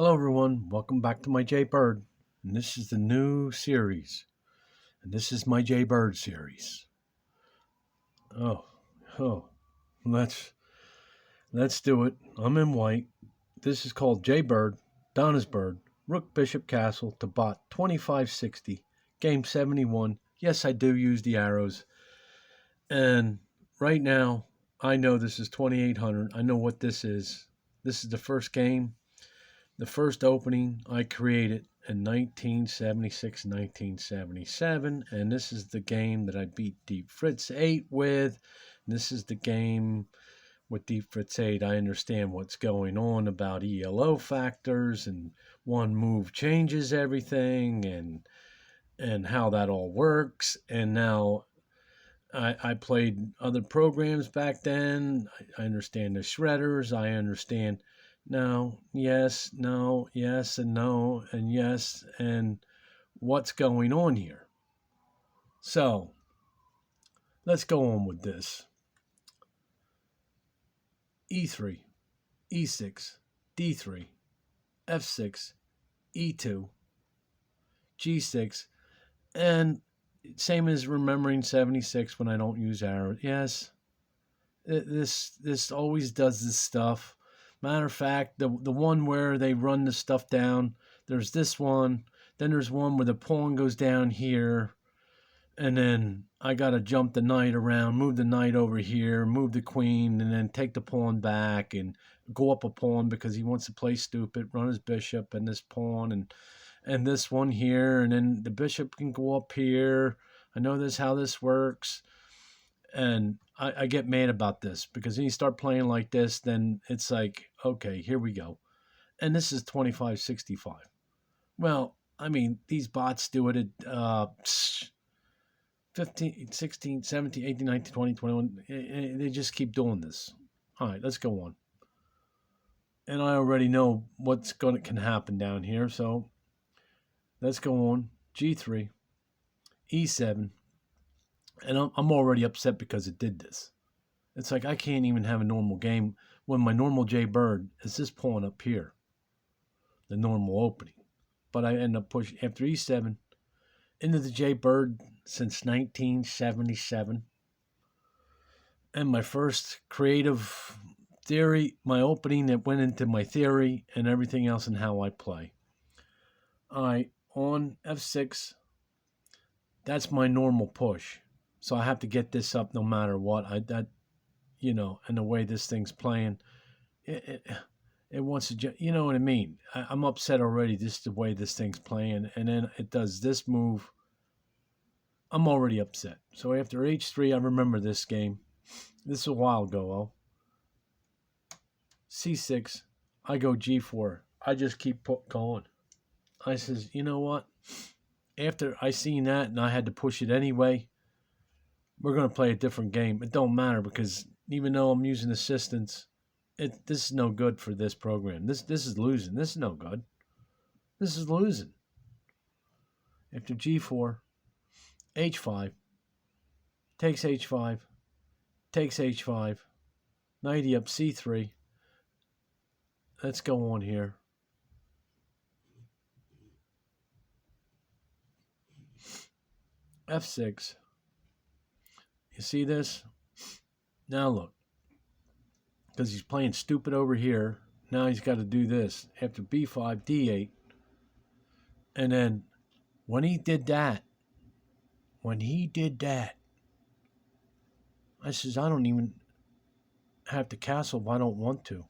Hello, everyone. Welcome back to my jbird, and this is the new series, and this is my jbird series. Oh, oh, let's let's do it. I'm in white. This is called jbird, Donna's bird, rook, bishop, castle to bot 2560, game 71. Yes, I do use the arrows, and right now I know this is 2800. I know what this is. This is the first game. The first opening I created in 1976, 1977, and this is the game that I beat Deep Fritz 8 with. This is the game with Deep Fritz 8. I understand what's going on about ELO factors and one move changes everything and how that all works. And now I played other programs back then. I understand the shredders. I understand no, yes, no, yes, and no, and yes, and what's going on here. So let's go on with this. E3, E6, D3, F6, E2, G6, and same as remembering 76 when I don't use arrows. Yes, this always does this stuff. Matter of fact, the one where they run the stuff down, there's this one. Then there's one where the pawn goes down here. And then I got to jump the knight around, move the knight over here, move the queen, and then take the pawn back and go up a pawn because he wants to play stupid, run his bishop and this pawn and this one here. And then the bishop can go up here. I know this how this works. And I get mad about this because when you start playing like this, then it's like, okay, here we go. And this is 2565. Well, I mean, these bots do it at 15, 16, 17, 18, 19, 20, 21. They just keep doing this. All right, let's go on. And I already know can happen down here, so let's go on. G3, E7. And I'm already upset because it did this. It's like I can't even have a normal game when my normal jbird is this pawn up here, the normal opening. But I end up pushing after E7 into the jbird since 1977. And my first creative theory, my opening that went into my theory and everything else and how I play. All right, on F6, that's my normal push. So I have to get this up no matter what. And the way this thing's playing, it wants to, you know what I mean? I'm upset already just the way this thing's playing. And then it does this move. I'm already upset. So after H3, I remember this game. This is a while ago. C6, I go G4. I just keep going. I says, you know what? After I seen that and I had to push it anyway, we're going to play a different game. It don't matter because even though I'm using assistance, this is no good for this program. This is losing. This is no good. This is losing. After G4, H5, takes H5, takes H5, knight up C3. Let's go on here. F6. You see this? Now look. Because he's playing stupid over here. Now he's got to do this. After B5, D8. And then when he did that, I says, I don't even have to castle if I don't want to.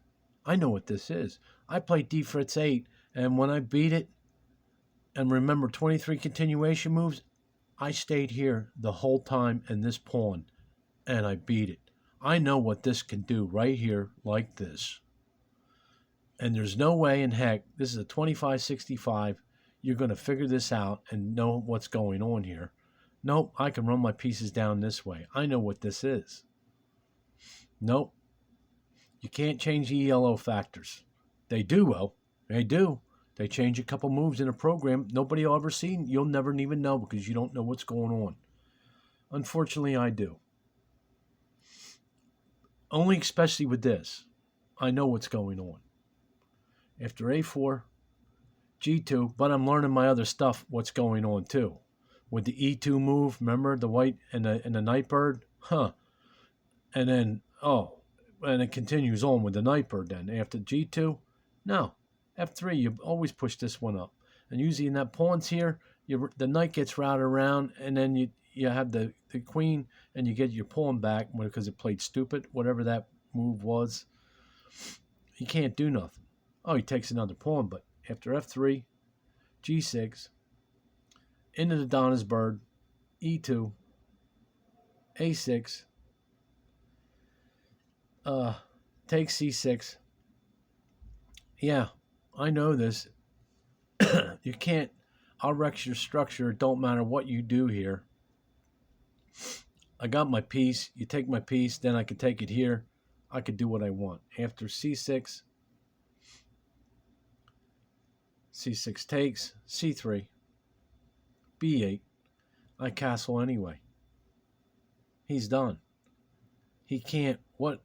I know what this is. I played D Fritz 8, and when I beat it, and remember 23 continuation moves, I stayed here the whole time in this pawn, and I beat it. I know what this can do right here, like this. And there's no way in heck, this is a 2565, you're going to figure this out and know what's going on here. Nope, I can run my pieces down this way. I know what this is. Nope. You can't change ELO factors. They do, well. They do. They change a couple moves in a program nobody will ever see. You'll never even know because you don't know what's going on. Unfortunately, I do. Only especially with this. I know what's going on. After A4, G2, but I'm learning my other stuff, what's going on too. With the E2 move, remember the white and the night bird? Huh. And then, and it continues on with the night bird then. After G2, no. F3, you always push this one up. And usually in that pawns here, the knight gets routed around, and then you have the queen, and you get your pawn back because it played stupid, whatever that move was. He can't do nothing. Oh, he takes another pawn, but after F3, G6, into the Donna's bird, E2, A6, takes C6. Yeah, I know this. You can't, I'll wreck your structure. It don't matter what you do here. I got my piece. You take my piece, then I can take it here. I could do what I want. After C6, C6 takes, C3, B8. I castle anyway. He's done. He can't, what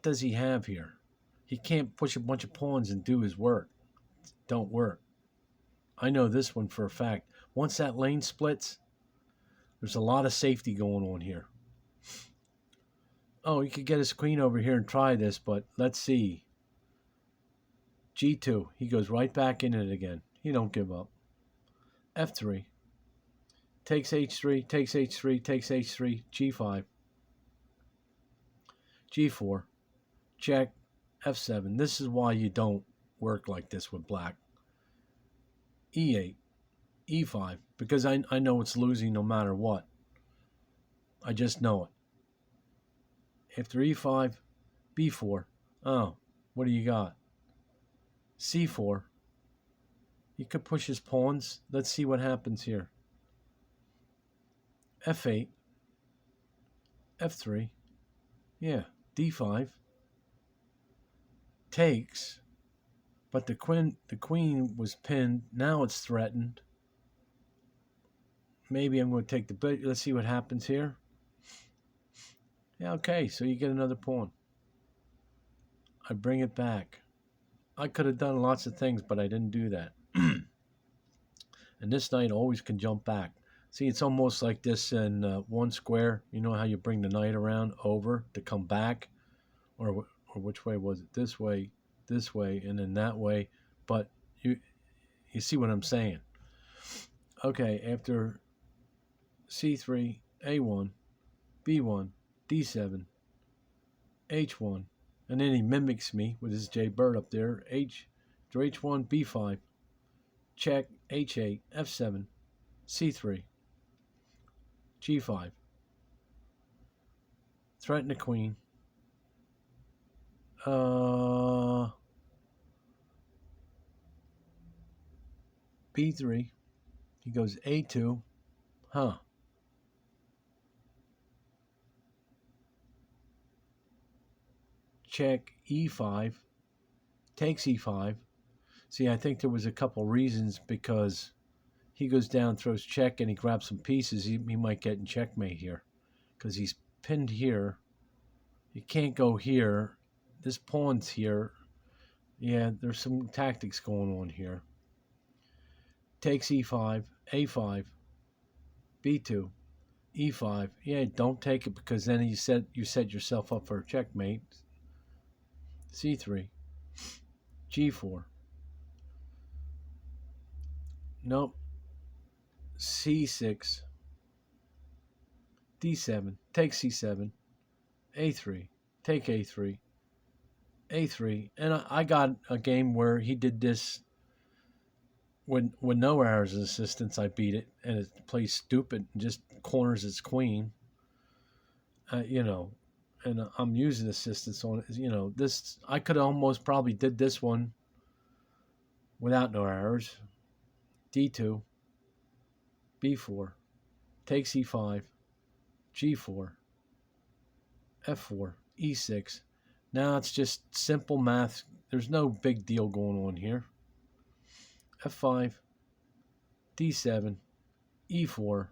does he have here? He can't push a bunch of pawns and do his work. Don't work. I know this one for a fact. Once that lane splits, there's a lot of safety going on here. Oh, he could get his queen over here and try this, but let's see. G2, he goes right back in it again. He don't give up. F3, takes H3, takes H3, takes H3, G5, G4, check, F7. This is why you don't work like this with black. E8, E5, because I know it's losing no matter what. I just know it. After E5, B4. Oh, what do you got? C4. You could push his pawns. Let's see what happens here. F8. F3. Yeah, D5. Takes. But the queen was pinned. Now it's threatened. Maybe I'm going to take the bit. Let's see what happens here. Yeah, okay, so you get another pawn. I bring it back. I could have done lots of things, but I didn't do that. And this knight always can jump back. See, it's almost like this in one square. You know how you bring the knight around over to come back? Or which way was it? This way, and then that way. But you see what I'm saying. Okay, after C3, A1, B1, D7, H1, and then he mimics me with his jbird up there. After H1, B5, check, H8, F7, C3, G5, threaten the queen. B3, he goes A2, check, E5, takes E5. See, I think there was a couple reasons, because he goes down, throws check, and he grabs some pieces. He might get in checkmate here because he's pinned here. He can't go here. This pawn's here. Yeah, there's some tactics going on here. Takes E5, A5, B2, E5. Yeah, don't take it, because then you set yourself up for a checkmate. C3, G4. Nope. C6, D7, take C7, A3, take A3, A3. And I got a game where he did this with no errors as assistance. I beat it, and it plays stupid and just corners its queen. And I'm using assistance on it. This I could almost probably did this one without no errors. D2, B4, takes E5, G4, F4, E6. Now it's just simple math. There's no big deal going on here. F5, D7, E4.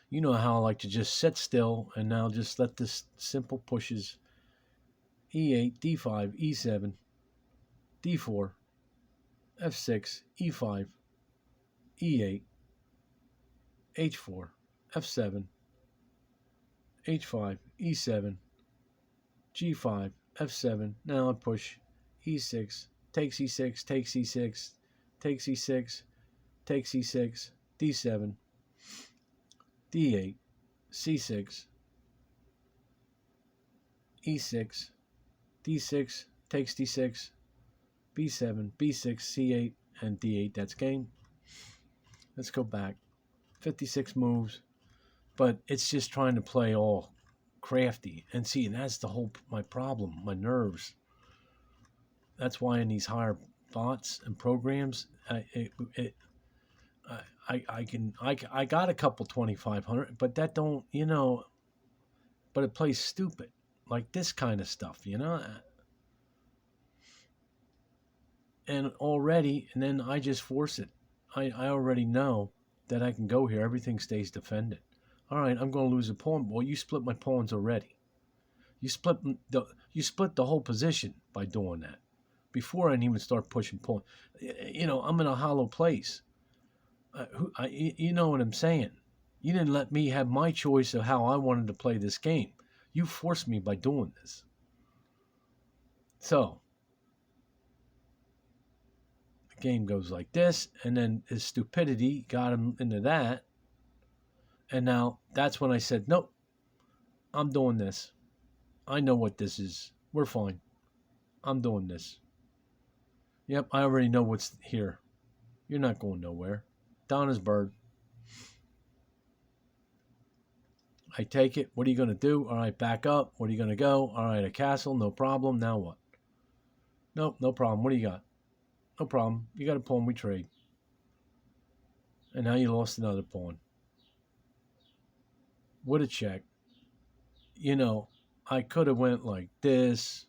You know how I like to just sit still and now just let this simple pushes. E8, D5, E7, D4, f6, e5, e8, h4, f7, h5, e7, g5, f7. Now I push e6, takes e6, takes e6, takes e6, takes e6, d7, d8, c6, e6, d6, takes d6, b7, b6, c8, and d8. That's game. Let's go back. 56 moves, but it's just trying to play all crafty. And see, and that's the whole my problem, my nerves. That's why in these higher bots and programs, I got a couple 2500, but that don't, but it plays stupid, like this kind of stuff, and then I just force it. I already know that I can go here. Everything stays defended. All right, I'm going to lose a pawn. Well, you split my pawns already. You split the whole position by doing that. Before I didn't even start pushing pawn. I'm in a hollow place. You know what I'm saying? You didn't let me have my choice of how I wanted to play this game. You forced me by doing this. So the game goes like this, and then his stupidity got him into that. And now that's when I said, nope, I'm doing this. I know what this is. We're fine. I'm doing this. Yep, I already know what's here. You're not going nowhere. Donna's bird. I take it. What are you going to do? All right, back up. What are you going to go? All right, a castle. No problem. Now what? Nope, no problem. What do you got? No problem. You got a pawn. We trade. And now you lost another pawn. What a check. I could have went like this.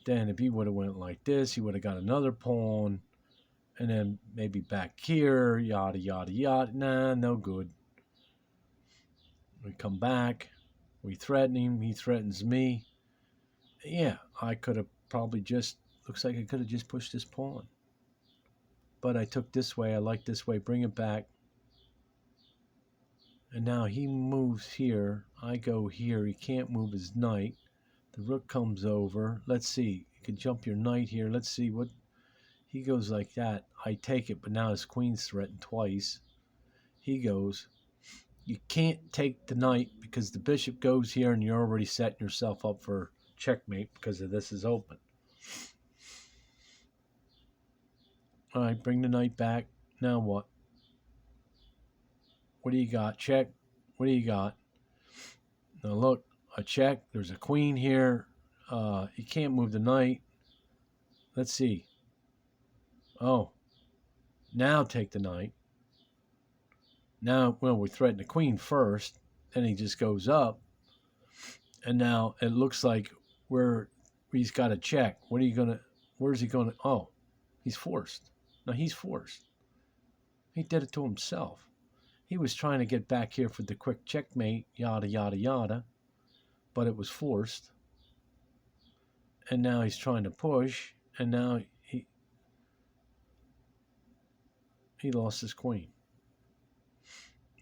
Then if he would have went like this, he would have got another pawn. And then maybe back here, yada, yada, yada. Nah, no good. We come back. We threaten him. He threatens me. Yeah, I could have probably looks like I could have just pushed this pawn. But I took this way. I like this way. Bring it back. And now he moves here. I go here. He can't move his knight. The rook comes over. Let's see. You could jump your knight here. Let's see what... He goes like that. I take it, but now his queen's threatened twice. He goes. You can't take the knight because the bishop goes here and you're already setting yourself up for checkmate because of this is open. All right, bring the knight back. Now what? What do you got? Check. What do you got? Now look, a check. There's a queen here. You can't move the knight. Let's see. Oh, now take the knight. Now, well, we threaten the queen first. Then he just goes up. And now it looks like he's got a check. Where's he going to? Oh, he's forced. No, he's forced. He did it to himself. He was trying to get back here for the quick checkmate, yada, yada, yada. But it was forced. And now he's trying to push. And now he lost his queen.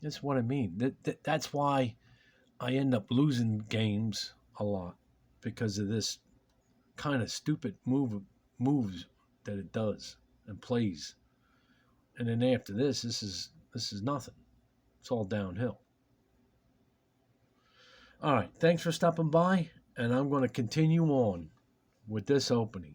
That's what I mean. That's why I end up losing games a lot. Because of this kind of stupid moves that it does and plays. And then after this is nothing. It's all downhill. All right, thanks for stopping by, and I'm going to continue on with this opening.